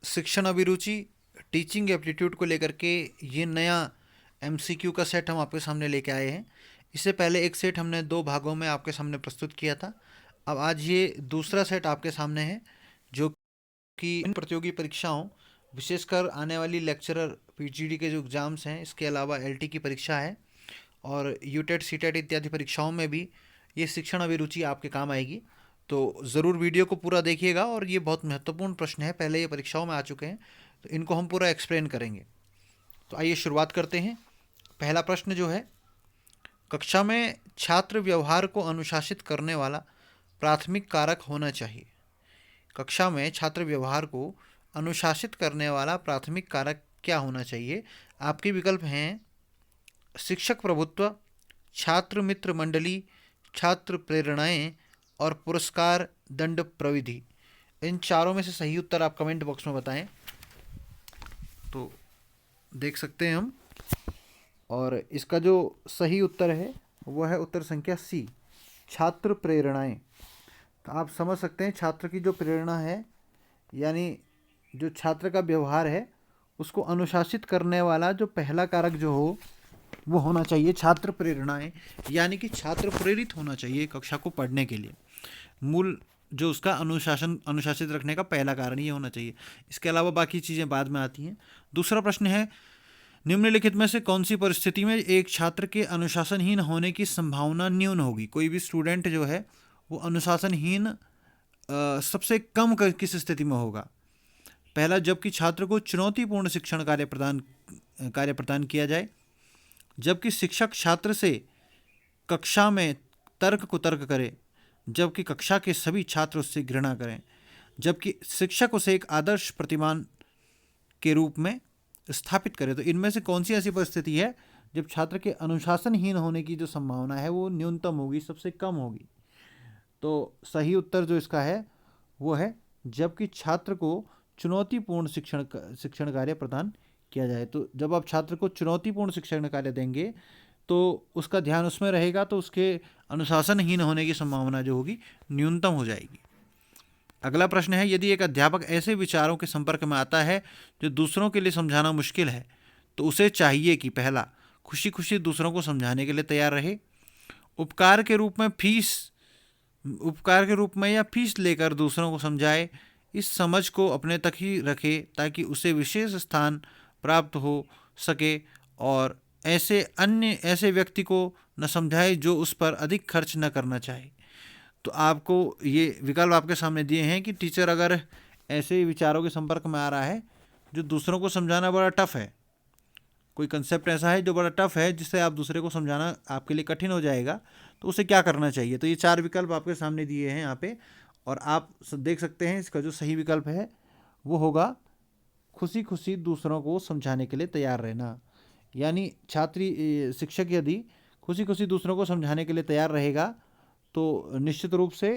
शिक्षण अभिरुचि teaching aptitude को लेकर के ये नया एमसीक्यू का सेट हम आपके सामने लेके आए हैं। इससे पहले एक सेट हमने दो भागों में आपके सामने प्रस्तुत किया था। अब आज ये दूसरा सेट आपके सामने है, जो कि इन प्रतियोगी परीक्षाओं, विशेषकर आने वाली लेक्चरर पीजीडी के जो एग्ज़ाम्स हैं, इसके अलावा एलटी की परीक्षा है और यूटेट सीटेट इत्यादि परीक्षाओं में भी ये शिक्षण अभिरुचि आपके काम आएगी। तो ज़रूर वीडियो को पूरा देखिएगा, और ये बहुत महत्वपूर्ण प्रश्न है, पहले ये परीक्षाओं में आ चुके हैं, तो इनको हम पूरा एक्सप्लेन करेंगे। तो आइए शुरुआत करते हैं। पहला प्रश्न जो है, कक्षा में छात्र व्यवहार को अनुशासित करने वाला प्राथमिक कारक होना चाहिए। कक्षा में छात्र व्यवहार को अनुशासित करने वाला प्राथमिक कारक क्या होना चाहिए? आपके विकल्प हैं शिक्षक प्रभुत्व, छात्र मित्र मंडली, छात्र प्रेरणाएं और पुरस्कार दंड प्रविधि। इन चारों में से सही उत्तर आप कमेंट बॉक्स में बताएं। तो देख सकते हैं हम, और इसका जो सही उत्तर है वह है उत्तर संख्या सी, छात्र प्रेरणाएं। तो आप समझ सकते हैं, छात्र की जो प्रेरणा है, यानी जो छात्र का व्यवहार है, उसको अनुशासित करने वाला जो पहला कारक जो हो वो होना चाहिए छात्र प्रेरणाएं, यानी कि छात्र प्रेरित होना चाहिए कक्षा को पढ़ने के लिए। मूल जो उसका अनुशासित रखने का पहला कारण ये होना चाहिए। इसके अलावा बाकी चीज़ें बाद में आती हैं। दूसरा प्रश्न है, निम्नलिखित में से कौन सी परिस्थिति में एक छात्र के अनुशासनहीन होने की संभावना न्यून होगी? कोई भी स्टूडेंट जो है वो अनुशासनहीन सबसे कम किस स्थिति में होगा? पहला, जबकि छात्र को चुनौतीपूर्ण शिक्षण कार्य प्रदान किया जाए, जबकि शिक्षक छात्र से कक्षा में तर्क को तर्क करे, जबकि कक्षा के सभी छात्र उससे घृणा करें, जबकि शिक्षक उसे एक आदर्श प्रतिमान के रूप में स्थापित करे। तो इनमें से कौन सी ऐसी परिस्थिति है जब छात्र के अनुशासनहीन होने की जो संभावना है वो न्यूनतम होगी, सबसे कम होगी? तो सही उत्तर जो इसका है वो है जबकि छात्र को चुनौतीपूर्ण शिक्षण कार्य प्रदान किया जाए। तो जब आप छात्र को चुनौतीपूर्ण शिक्षण कार्य देंगे तो उसका ध्यान उसमें रहेगा, तो उसके अनुशासनहीन होने की संभावना जो होगी न्यूनतम हो जाएगी। अगला प्रश्न है, यदि एक अध्यापक ऐसे विचारों के संपर्क में आता है जो दूसरों के लिए समझाना मुश्किल है, तो उसे चाहिए कि पहला, खुशी खुशी दूसरों को समझाने के लिए तैयार रहे, उपकार के रूप में या फीस लेकर दूसरों को समझाए, इस समझ को अपने तक ही रखे ताकि उसे विशेष स्थान प्राप्त हो सके, और ऐसे व्यक्ति को न समझाए जो उस पर अधिक खर्च न करना चाहे। तो आपको ये विकल्प आपके सामने दिए हैं कि टीचर अगर ऐसे विचारों के संपर्क में आ रहा है जो दूसरों को समझाना बड़ा टफ है, कोई कंसेप्ट ऐसा है जो बड़ा टफ है जिससे आप दूसरे को समझाना आपके लिए कठिन हो जाएगा, तो उसे क्या करना चाहिए? तो ये चार विकल्प आपके सामने दिए हैं यहाँ पे, और आप देख सकते हैं इसका जो सही विकल्प है वो होगा खुशी खुशी दूसरों को समझाने के लिए तैयार रहना। यानी शिक्षक यदि खुशी खुशी दूसरों को समझाने के लिए तैयार रहेगा तो निश्चित रूप से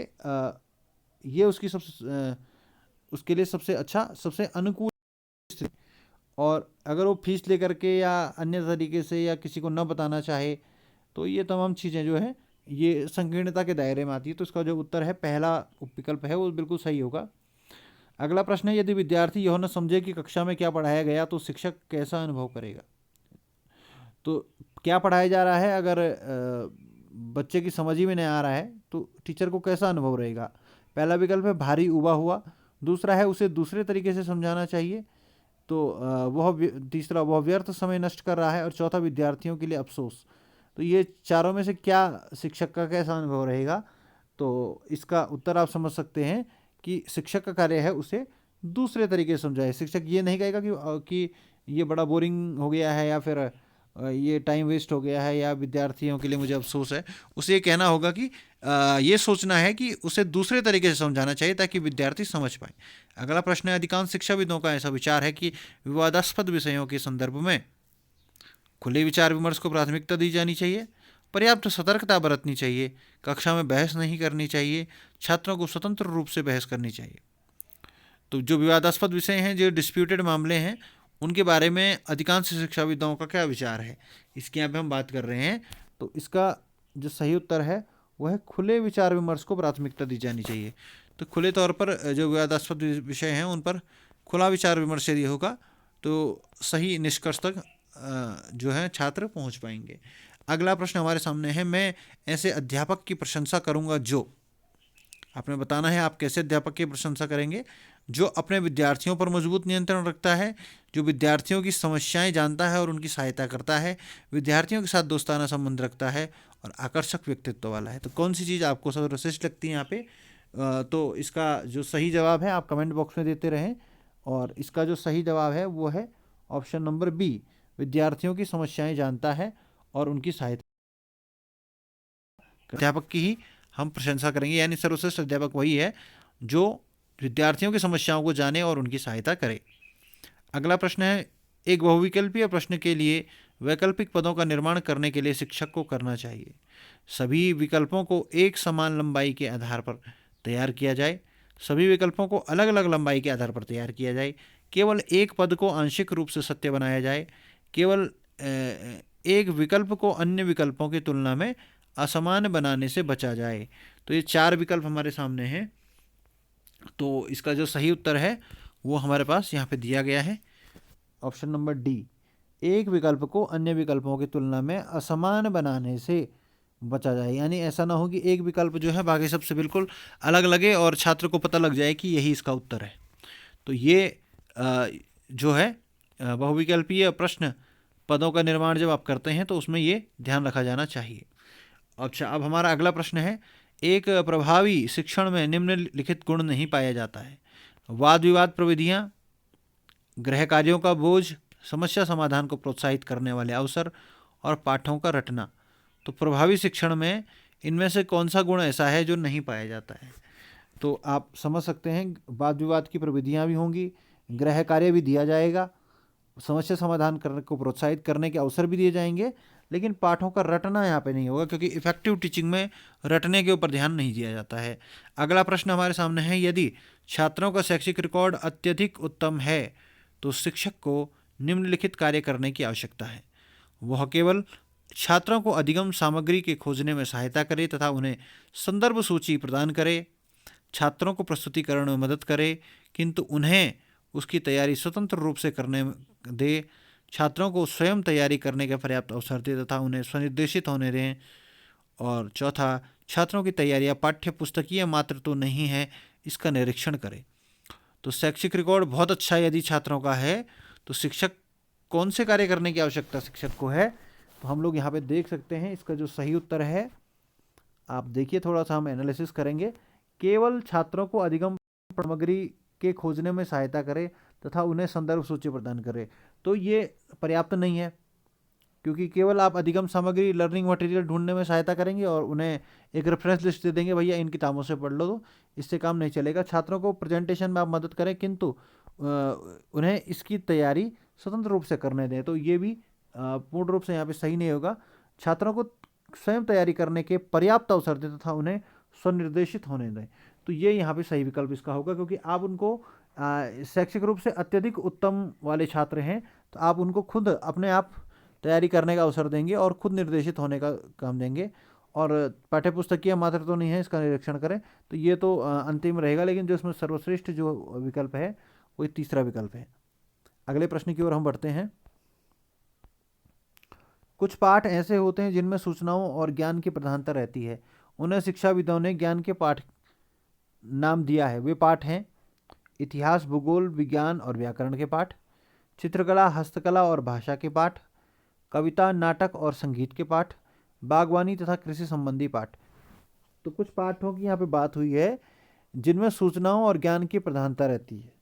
ये उसके लिए सबसे अच्छा, सबसे अनुकूल स्थिति। और अगर वो फीस लेकर के या अन्य तरीके से या किसी को न बताना चाहे, तो ये तमाम चीज़ें जो है ये संकीर्णता के दायरे में आती है। तो इसका जो उत्तर है पहला विकल्प है वो बिल्कुल सही होगा। अगला प्रश्न है, यदि विद्यार्थी यह न समझे कि कक्षा में क्या पढ़ाया गया तो शिक्षक कैसा अनुभव करेगा? तो क्या पढ़ाया जा रहा है, अगर बच्चे की समझ ही में नहीं आ रहा है तो टीचर को कैसा अनुभव रहेगा? पहला विकल्प है भारी उबा हुआ, दूसरा है उसे दूसरे तरीके से समझाना चाहिए, तो तीसरा वह व्यर्थ समय नष्ट कर रहा है, और चौथा विद्यार्थियों के लिए अफसोस। तो ये चारों में से क्या शिक्षक का कैसा अनुभव रहेगा? तो इसका उत्तर आप समझ सकते हैं कि शिक्षक का कार्य है उसे दूसरे तरीके से समझाए। शिक्षक ये नहीं कहेगा कि ये बड़ा बोरिंग हो गया है, या फिर ये टाइम वेस्ट हो गया है, या विद्यार्थियों के लिए मुझे अफसोस है। उसे ये कहना होगा कि ये सोचना है कि उसे दूसरे तरीके से समझाना चाहिए ताकि विद्यार्थी समझ पाए। अगला प्रश्न है, अधिकांश शिक्षाविदों का ऐसा विचार है कि विवादास्पद विषयों के संदर्भ में खुले विचार विमर्श को प्राथमिकता दी जानी चाहिए, पर्याप्त सतर्कता बरतनी चाहिए, कक्षा में बहस नहीं करनी चाहिए, छात्रों को स्वतंत्र रूप से बहस करनी चाहिए। तो जो विवादास्पद विषय हैं, जो डिस्प्यूटेड मामले हैं, उनके बारे में अधिकांश शिक्षाविदों का क्या विचार है, इसकी यहाँ पे हम बात कर रहे हैं। तो इसका जो सही उत्तर है वह है खुले विचार विमर्श को प्राथमिकता दी जानी चाहिए। तो खुले तौर पर जो विवादास्पद विषय हैं उन पर खुला विचार विमर्श यदि होगा तो सही निष्कर्ष तक जो है छात्र पहुंच पाएंगे। अगला प्रश्न हमारे सामने है, मैं ऐसे अध्यापक की प्रशंसा करूंगा जो, आपने बताना है आप कैसे अध्यापक की प्रशंसा करेंगे, जो अपने विद्यार्थियों पर मजबूत नियंत्रण रखता है, जो विद्यार्थियों की समस्याएं जानता है और उनकी सहायता करता है, विद्यार्थियों के साथ दोस्ताना संबंध रखता है और आकर्षक व्यक्तित्व वाला है। तो कौन सी चीज़ आपको सर्वश्रेष्ठ लगती है यहाँ पे? तो इसका जो सही जवाब है आप कमेंट बॉक्स में देते रहें, और इसका जो सही जवाब है वो है ऑप्शन नंबर बी, विद्यार्थियों की समस्याएं जानता है और उनकी सहायता। अध्यापक की ही हम प्रशंसा करेंगे, यानी सर्वश्रेष्ठ अध्यापक वही है जो विद्यार्थियों की समस्याओं को जाने और उनकी सहायता करे। अगला प्रश्न है, एक बहुविकल्पीय प्रश्न के लिए वैकल्पिक पदों का निर्माण करने के लिए शिक्षक को करना चाहिए। सभी विकल्पों को एक समान लंबाई के आधार पर तैयार किया जाए, सभी विकल्पों को अलग अलग लंबाई के आधार पर तैयार किया जाए, केवल एक पद को आंशिक रूप से सत्य बनाया जाए, केवल एक विकल्प को अन्य विकल्पों की तुलना में असमान बनाने से बचा जाए। तो ये 4 विकल्प हमारे सामने हैं। तो इसका जो सही उत्तर है वो हमारे पास यहाँ पे दिया गया है, ऑप्शन नंबर डी, एक विकल्प को अन्य विकल्पों की तुलना में असमान बनाने से बचा जाए। यानी ऐसा ना हो कि एक विकल्प जो है बाकी सबसे बिल्कुल अलग लगे और छात्र को पता लग जाए कि यही इसका उत्तर है। तो ये जो है बहुविकल्पीय प्रश्न पदों का निर्माण जब आप करते हैं तो उसमें ये ध्यान रखा जाना चाहिए। अच्छा, अब हमारा अगला प्रश्न है, एक प्रभावी शिक्षण में निम्नलिखित गुण नहीं पाया जाता है। वाद विवाद प्रविधियाँ, गृह कार्यों का बोझ, समस्या समाधान को प्रोत्साहित करने वाले अवसर और पाठों का रटना। तो प्रभावी शिक्षण में इनमें से कौन सा गुण ऐसा है जो नहीं पाया जाता है? तो आप समझ सकते हैं, वाद विवाद की प्रविधियाँ भी होंगी, गृह कार्य भी दिया जाएगा, समस्या समाधान करने को प्रोत्साहित करने के अवसर भी दिए जाएंगे, लेकिन पाठों का रटना यहाँ पे नहीं होगा, क्योंकि इफेक्टिव टीचिंग में रटने के ऊपर ध्यान नहीं दिया जाता है। अगला प्रश्न हमारे सामने है, यदि छात्रों का शैक्षिक रिकॉर्ड अत्यधिक उत्तम है तो शिक्षक को निम्नलिखित कार्य करने की आवश्यकता है। वह केवल छात्रों को अधिगम सामग्री के खोजने में सहायता करे तथा उन्हें संदर्भ सूची प्रदान करे, छात्रों को प्रस्तुतिकरण में मदद करे किंतु उन्हें उसकी तैयारी स्वतंत्र रूप से करने दे, छात्रों को स्वयं तैयारी करने का पर्याप्त अवसर दे तथा उन्हें स्वनिर्देशित होने दें। और चौथा, छात्रों की तैयारियाँ पाठ्य पुस्तकीय मात्र तो नहीं है, इसका निरीक्षण करें। तो शैक्षिक रिकॉर्ड बहुत अच्छा यदि छात्रों का है तो शिक्षक कौन से कार्य करने की आवश्यकता शिक्षक को है? तो हम लोग यहाँ पे देख सकते हैं, इसका जो सही उत्तर है, आप देखिए थोड़ा सा हम एनालिसिस करेंगे, केवल छात्रों को अधिगम सामग्री के खोजने में सहायता करे तथा उन्हें संदर्भ सूची प्रदान करे। तो ये पर्याप्त नहीं है, क्योंकि केवल आप अधिगम सामग्री लर्निंग मटेरियल ढूंढने में सहायता करेंगे और उन्हें एक रेफरेंस लिस्ट दे देंगे, भैया इन किताबों से पढ़ लो, तो इससे काम नहीं चलेगा। छात्रों को प्रेजेंटेशन में आप मदद करें किंतु उन्हें इसकी तैयारी स्वतंत्र रूप से करने दें, तो ये भी पूर्ण रूप से यहाँ पे सही नहीं होगा। छात्रों को स्वयं तैयारी करने के पर्याप्त अवसर दें तथा उन्हें स्वनिर्देशित होने दें। तो ये यहाँ पे सही विकल्प इसका होगा, क्योंकि आप उनको शैक्षिक रूप से अत्यधिक उत्तम वाले छात्र हैं तो आप उनको खुद अपने आप तैयारी करने का अवसर देंगे और खुद निर्देशित होने का काम देंगे, और पाठ्यपुस्तकीय मात्र तो नहीं है, इसका निरीक्षण करें। तो ये तो अंतिम रहेगा, लेकिन जो इसमें सर्वश्रेष्ठ जो विकल्प है वो तीसरा विकल्प है। अगले प्रश्न की ओर हम बढ़ते हैं। कुछ पाठ ऐसे होते हैं जिनमें सूचनाओं और ज्ञान की प्रधानता रहती है, उन्हें शिक्षाविदों ने ज्ञान के पाठ नाम दिया है। वे पाठ हैं इतिहास, भूगोल, विज्ञान और व्याकरण के पाठ, चित्रकला, हस्तकला और भाषा के पाठ, कविता, नाटक और संगीत के पाठ, बागवानी तथा कृषि संबंधी पाठ। तो कुछ पाठों की यहाँ पे बात हुई है जिनमें सूचनाओं और ज्ञान की प्रधानता रहती है,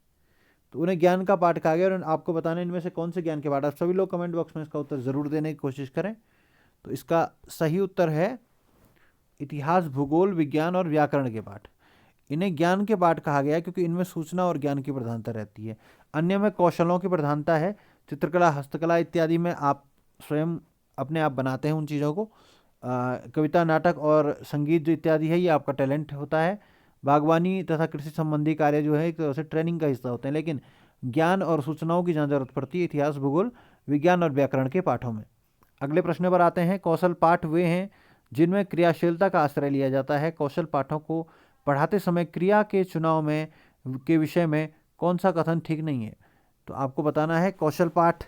तो उन्हें ज्ञान का पाठ कहा गया। और आपको बताना इनमें से कौन से ज्ञान के पाठ, आप सभी लोग कमेंट बॉक्स में इसका उत्तर जरूर देने की कोशिश करें। तो इसका सही उत्तर है इतिहास, भूगोल, विज्ञान और व्याकरण के पाठ। इन्हें ज्ञान के पाठ कहा गया क्योंकि इनमें सूचना और ज्ञान की प्रधानता रहती है। अन्य में कौशलों की प्रधानता है, चित्रकला, हस्तकला इत्यादि में आप स्वयं अपने आप बनाते हैं उन चीज़ों को। कविता, नाटक और संगीत जो इत्यादि है ये आपका टैलेंट होता है। बागवानी तथा कृषि संबंधी कार्य जो है एक तरह से ट्रेनिंग का हिस्सा होते हैं, लेकिन ज्ञान और सूचनाओं की जहाँ जरूरत पड़ती है इतिहास, भूगोल, विज्ञान और व्याकरण के पाठों में। अगले प्रश्न पर आते हैं। कौशल पाठ वे हैं जिनमें क्रियाशीलता का आश्रय लिया जाता है। कौशल पाठों को पढ़ाते समय क्रिया के चुनाव में के विषय में कौन सा कथन ठीक नहीं है? तो आपको बताना है कौशल पाठ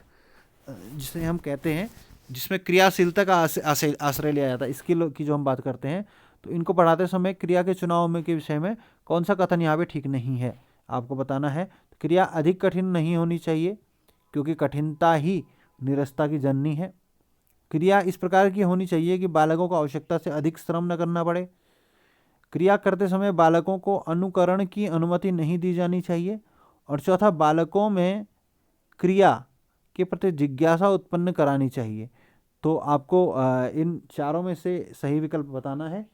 जिसे हम कहते हैं, जिसमें क्रियाशीलता का आश्रय लिया जाता है, स्किल की जो हम बात करते हैं, तो इनको पढ़ाते समय क्रिया के चुनाव में के विषय में कौन सा कथन यहाँ पे ठीक नहीं है आपको बताना है। क्रिया अधिक कठिन नहीं होनी चाहिए क्योंकि कठिनता ही निरस्ता की जननी है। क्रिया इस प्रकार की होनी चाहिए कि बालकों को आवश्यकता से अधिक श्रम न करना पड़े। क्रिया करते समय बालकों को अनुकरण की अनुमति नहीं दी जानी चाहिए। और चौथा, बालकों में क्रिया के प्रति जिज्ञासा उत्पन्न करानी चाहिए। तो आपको इन चारों में से सही विकल्प बताना है,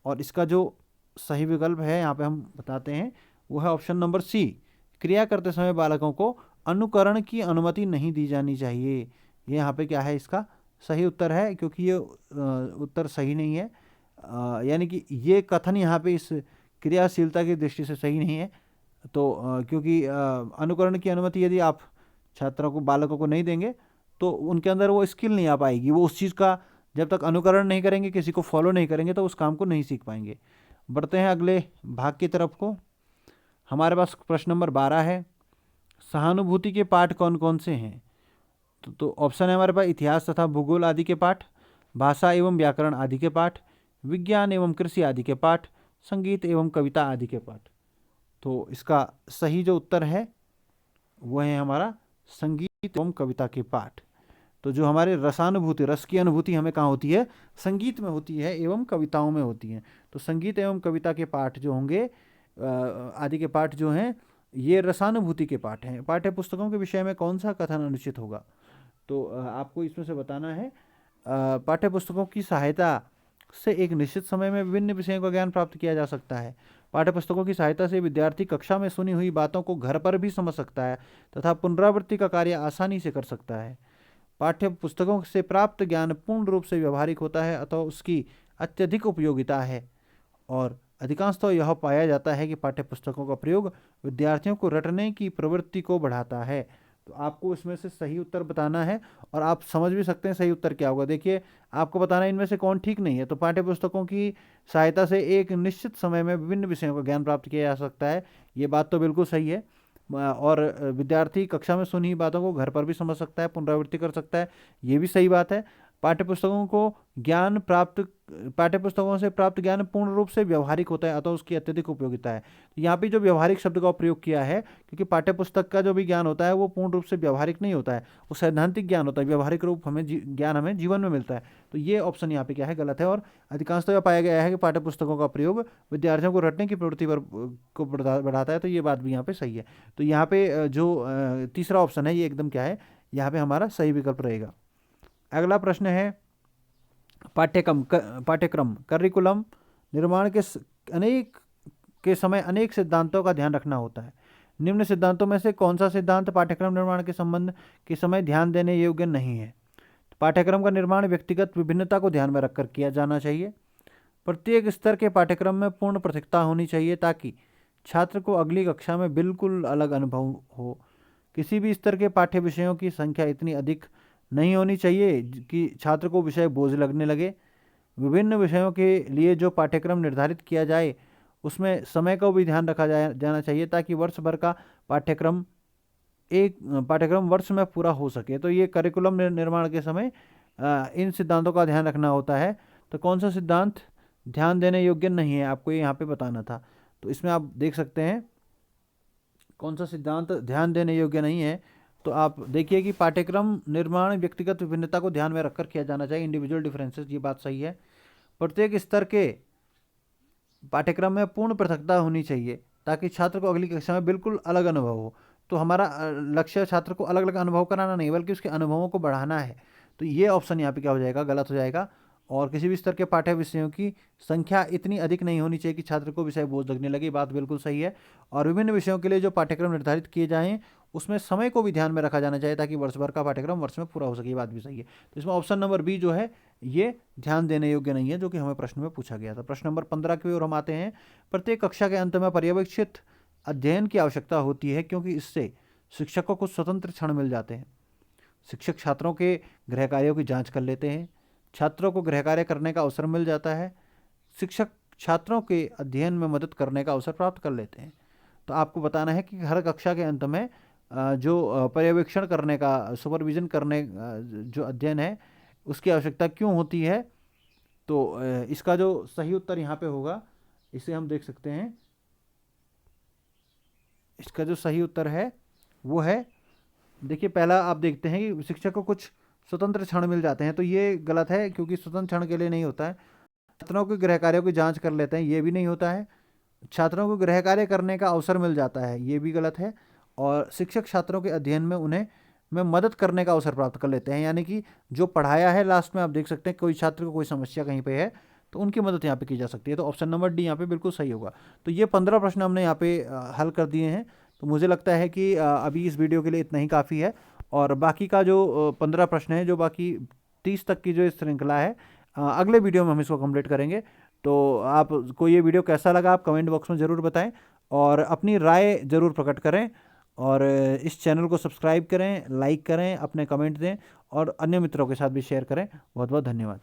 और इसका जो सही विकल्प है यहाँ पे हम बताते हैं वो है ऑप्शन नंबर सी। क्रिया करते समय बालकों को अनुकरण की अनुमति नहीं दी जानी चाहिए। ये यहाँ पे क्या है, इसका सही उत्तर है, क्योंकि ये उत्तर सही नहीं है, यानी कि ये कथन यहाँ पे इस क्रियाशीलता की दृष्टि से सही नहीं है। तो क्योंकि अनुकरण की अनुमति यदि आप छात्रों को, बालकों को नहीं देंगे तो उनके अंदर वो स्किल नहीं आ पाएगी। वो उस चीज़ का जब तक अनुकरण नहीं करेंगे, किसी को फॉलो नहीं करेंगे, तो उस काम को नहीं सीख पाएंगे। बढ़ते हैं अगले भाग की तरफ को। हमारे पास प्रश्न नंबर 12 है, सहानुभूति के पाठ कौन कौन से हैं? तो ऑप्शन है हमारे पास इतिहास तथा भूगोल आदि के पाठ, भाषा एवं व्याकरण आदि के पाठ, विज्ञान एवं कृषि आदि के पाठ, संगीत एवं कविता आदि के पाठ। तो इसका सही जो उत्तर है वो है हमारा संगीत एवं कविता के पाठ। तो जो हमारे रसानुभूति, रस की अनुभूति हमें कहाँ होती है? संगीत में होती है एवं कविताओं में होती है। तो संगीत एवं कविता के पाठ जो होंगे, आदि के पाठ जो हैं, ये रसानुभूति के पाठ हैं। पाठ्य पुस्तकों के विषय में कौन सा कथन अनुचित होगा? तो आपको इसमें से बताना है। पाठ्य पुस्तकों की सहायता से एक निश्चित समय में विभिन्न विषयों का ज्ञान प्राप्त किया जा सकता है। पाठ्य पुस्तकों की सहायता से विद्यार्थी कक्षा में सुनी हुई बातों को घर पर भी समझ सकता है तथा पुनरावृत्ति का कार्य आसानी से कर सकता है। पाठ्य पुस्तकों से प्राप्त ज्ञान पूर्ण रूप से व्यवहारिक होता है, अतः उसकी अत्यधिक उपयोगिता है। और अधिकांशतः यह पाया जाता है कि पाठ्य पुस्तकों का प्रयोग विद्यार्थियों को रटने की प्रवृत्ति को बढ़ाता है। तो आपको इसमें से सही उत्तर बताना है, और आप समझ भी सकते हैं सही उत्तर क्या होगा। देखिए, आपको बताना है इनमें से कौन ठीक नहीं है। तो पाठ्य पुस्तकों की सहायता से एक निश्चित समय में विभिन्न विषयों का ज्ञान प्राप्त किया जा सकता है, ये बात तो बिल्कुल सही है। और विद्यार्थी कक्षा में सुनी बातों को घर पर भी समझ सकता है, पुनरावृत्ति कर सकता है, ये भी सही बात है। पाठ्यपुस्तकों से प्राप्त ज्ञान पूर्ण रूप से व्यवहारिक होता है, अतः उसकी अत्यधिक उपयोगिता है। तो यहाँ पे जो व्यवहारिक शब्द का प्रयोग किया है, क्योंकि पाठ्यपुस्तक का जो भी ज्ञान होता है वो पूर्ण रूप से व्यवहारिक नहीं होता है, वो सैद्धांतिक ज्ञान होता है। व्यवहारिक रूप ज्ञान हमें जीवन में मिलता है। तो ये ऑप्शन यहाँ पे क्या है, गलत है। और अधिकांशतः यह पाया गया है कि पाठ्यपुस्तकों का प्रयोग विद्यार्थियों को रटने की प्रवृत्ति को बढ़ाता है, तो ये बात भी यहाँ पे सही है। तो यहाँ पे जो तीसरा ऑप्शन है ये एकदम क्या है, यहाँ पे हमारा सही विकल्प रहेगा। अगला प्रश्न है, पाठ्यक्रम करिकुलम निर्माण के समय अनेक सिद्धांतों का ध्यान रखना होता है। निम्न सिद्धांतों में से कौन सा सिद्धांत पाठ्यक्रम निर्माण के संबंध के समय ध्यान देने योग्य नहीं है? पाठ्यक्रम का निर्माण व्यक्तिगत विभिन्नता को ध्यान में रखकर किया जाना चाहिए। प्रत्येक स्तर के पाठ्यक्रम में पूर्ण पृथकता होनी चाहिए ताकि छात्र को अगली कक्षा में बिल्कुल अलग अनुभव हो। किसी भी स्तर के पाठ्य विषयों की संख्या इतनी अधिक नहीं होनी चाहिए कि छात्र को विषय बोझ लगने लगे। विभिन्न विषयों के लिए जो पाठ्यक्रम निर्धारित किया जाए उसमें समय का भी ध्यान रखा जाना चाहिए ताकि वर्ष भर का पाठ्यक्रम वर्ष में पूरा हो सके। तो ये करिकुलम निर्माण के समय इन सिद्धांतों का ध्यान रखना होता है। तो कौन सा सिद्धांत ध्यान देने योग्य नहीं है, आपको ये यहाँ पे बताना था। तो इसमें आप देख सकते हैं कौन सा सिद्धांत ध्यान देने योग्य नहीं है। तो आप देखिए कि पाठ्यक्रम निर्माण व्यक्तिगत विभिन्नता को ध्यान में रखकर किया जाना चाहिए, इंडिविजुअल डिफरेंसेस, ये बात सही है। प्रत्येक स्तर के पाठ्यक्रम में पूर्ण पृथकता होनी चाहिए ताकि छात्र को अगली कक्षा में बिल्कुल अलग अनुभव हो। तो हमारा लक्ष्य छात्र को अलग अलग अनुभव कराना नहीं बल्कि उसके अनुभवों को बढ़ाना है। तो ये ऑप्शन यहाँ पे क्या हो जाएगा, गलत हो जाएगा। और किसी भी स्तर के पाठ्य विषयों की संख्या इतनी अधिक नहीं होनी चाहिए कि छात्र को विषय बोझ लगने लगे, बात बिल्कुल सही है। और विभिन्न विषयों के लिए जो पाठ्यक्रम निर्धारित किए जाएँ उसमें समय को भी ध्यान में रखा जाना चाहिए ताकि वर्ष भर का पाठ्यक्रम वर्ष में पूरा हो सके, ये बात भी सही है। तो इसमें ऑप्शन नंबर बी जो है ये ध्यान देने योग्य नहीं है, जो कि हमें प्रश्न में पूछा गया था। प्रश्न नंबर 15 की ओर हम आते हैं। प्रत्येक कक्षा के अंत में पर्यवेक्षित अध्ययन की आवश्यकता होती है क्योंकि इससे शिक्षक को कुछ स्वतंत्र क्षण मिल जाते हैं। शिक्षक छात्रों के गृह कार्यों की जांच कर लेते हैं, छात्रों को गृह कार्य करने का अवसर मिल जाता है, शिक्षक छात्रों के अध्ययन में मदद करने का अवसर प्राप्त कर लेते हैं। तो आपको बताना है कि हर कक्षा के अंत में जो पर्यवेक्षण करने का, सुपरविजन करने जो अध्ययन है उसकी आवश्यकता क्यों होती है। तो इसका जो सही उत्तर यहाँ पे होगा, इसे हम देख सकते हैं। इसका जो सही उत्तर है वो है, देखिए पहला आप देखते हैं कि शिक्षक को कुछ स्वतंत्र क्षण मिल जाते हैं, तो ये गलत है क्योंकि स्वतंत्र क्षण के लिए नहीं होता है। छात्रों के गृह कार्यों की जांच कर लेते हैं, ये भी नहीं होता है। छात्रों को गृह कार्य करने का अवसर मिल जाता है, ये भी गलत है। और शिक्षक छात्रों के अध्ययन में उन्हें मदद करने का अवसर प्राप्त कर लेते हैं, यानी कि जो पढ़ाया है लास्ट में आप देख सकते हैं कोई छात्र को कोई समस्या कहीं पे है तो उनकी मदद यहाँ पे की जा सकती है। तो ऑप्शन नंबर डी यहाँ पे बिल्कुल सही होगा। तो ये 15 प्रश्न हमने यहाँ पे हल कर दिए हैं। तो मुझे लगता है कि अभी इस वीडियो के लिए इतना ही काफ़ी है। और बाकी का जो 15 प्रश्न है, जो बाकी 30 तक की जो श्रृंखला है, अगले वीडियो में हम इसको कंप्लीट करेंगे। तो आपको ये वीडियो कैसा लगा आप कमेंट बॉक्स में ज़रूर बताएं और अपनी राय ज़रूर प्रकट करें। और इस चैनल को सब्सक्राइब करें, लाइक करें, अपने कमेंट दें और अन्य मित्रों के साथ भी शेयर करें। बहुत बहुत धन्यवाद।